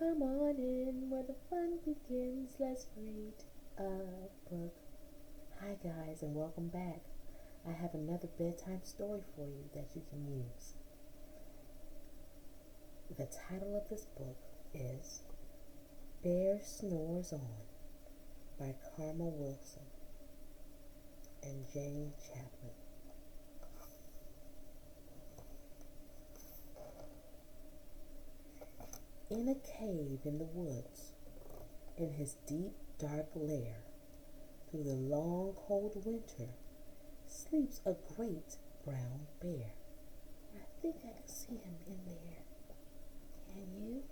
Come on in where the fun begins. Let's read a book. Hi, guys, and welcome back. I have another bedtime story for you that you can use. The title of this book is Bear Snores On by Carmel Wilson and Jane Chapman. In a cave in the woods, in his deep, dark lair, through the long, cold winter, sleeps a great brown bear. I think I can see him in there. Can you?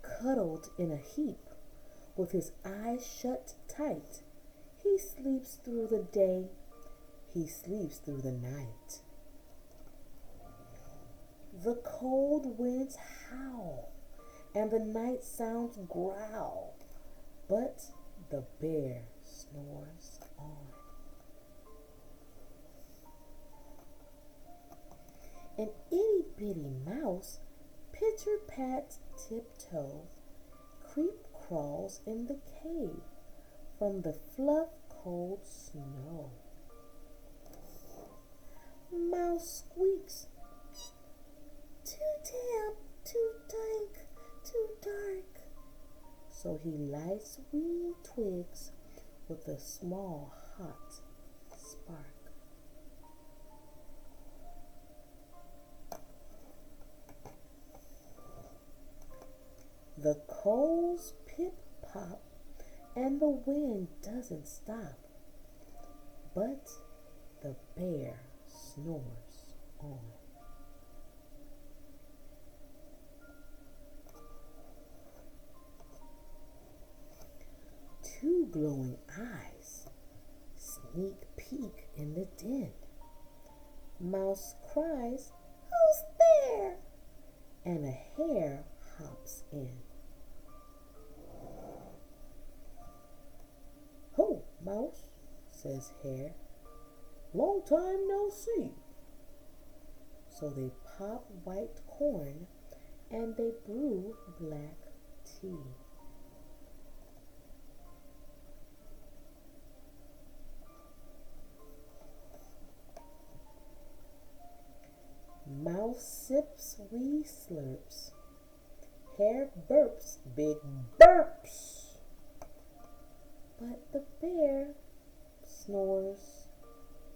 Cuddled in a heap, with his eyes shut tight, he sleeps through the day. He sleeps through the night. The cold winds howl, and the night sounds growl, but the bear snores on. An itty-bitty mouse, pitter-pat tiptoe, creep-crawls in the cave from the fluff-cold snow. Mouse squeaks, too damp, too dank, too dark. So he lights wee twigs with a small hot spark. The coals pip-pop and the wind doesn't stop, but the bear snores on. Two glowing eyes sneak peek in the den. Mouse cries, "Who's there?" and a hare hops in. "Ho, Mouse," says Hare. "Long time no see." So they pop white corn and they brew black tea. Mouse sips wee slurps. Hare burps big burps. But the bear snores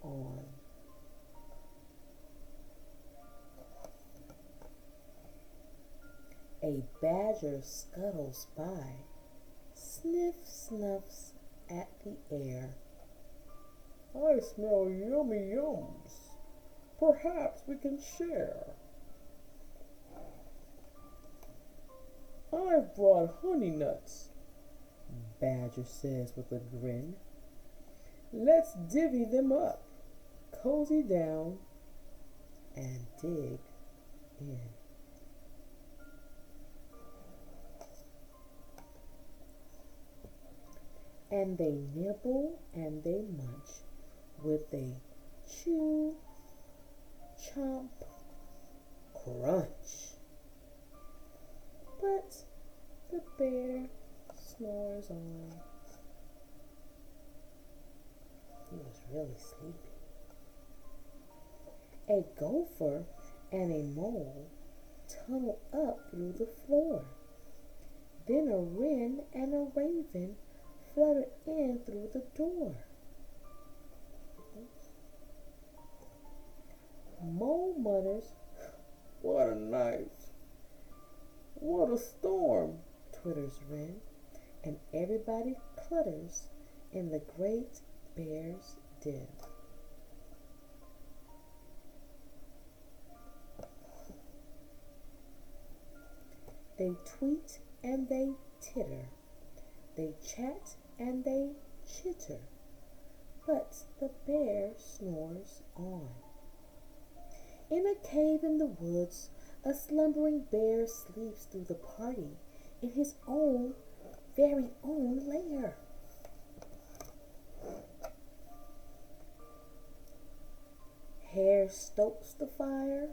on. A badger scuttles by, snuffs at the air. "I smell yummy yums. Perhaps we can share." "I've brought honey nuts," Badger says with a grin. "Let's divvy them up, cozy down, and dig in." And they nibble and they munch with a chew, chomp, crunch. But the bear snores on. He was really sleepy. A gopher and a mole tunnel up through the floor. Then a wren and a raven flutter in through the door. Mole mutters, "What a night! What a storm!" twitters Wren, and everybody clutters in the great bear's den. They tweet and they titter, they chat and they chitter, but the bear snores on. In a cave in the woods, a slumbering bear sleeps through the party in his own, very own lair. Hare stokes the fire,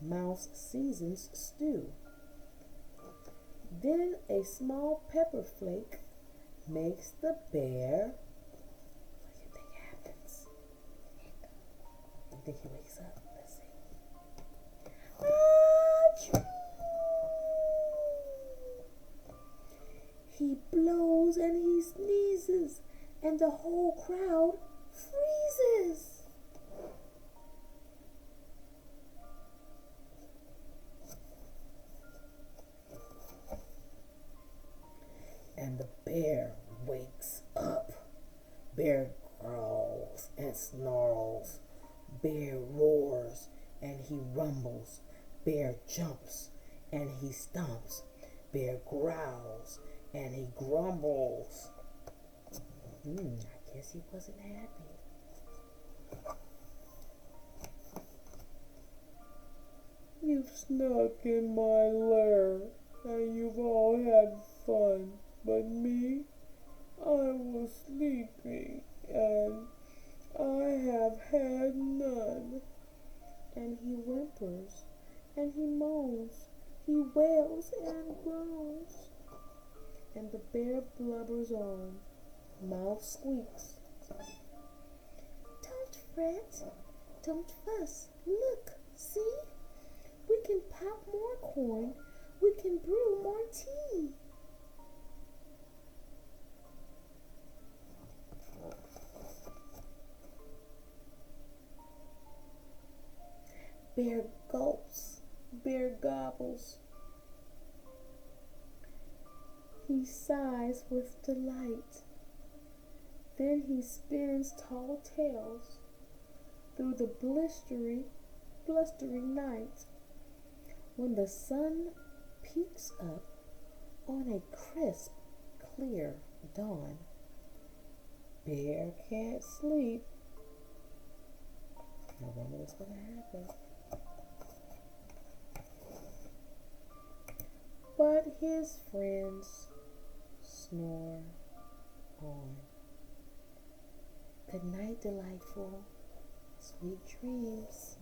mouse seasons stew. Then a small pepper flake makes the bear. What do you think happens? You think he wakes up? Let's see. Achoo! He blows and he sneezes, and the whole crowd freezes. And the bear wakes up. Bear growls and snarls. Bear roars and he rumbles. Bear jumps and he stomps. Bear growls and he grumbles. I guess he wasn't happy. You've snuck in my lair and you've all had fun. But me, I was sleeping, and I have had none. And he whimpers, and he moans, he wails and groans. And the bear blubbers on, mouth squeaks. Don't fret, don't fuss, look, see? We can pop more corn, we can brew more tea. Bear gulps, bear gobbles. He sighs with delight. Then he spins tall tales through the blustery night. When the sun peeks up on a crisp, clear dawn, Bear can't sleep. I wonder what's going to happen. But his friends snore on. Good night, delightful. Sweet dreams.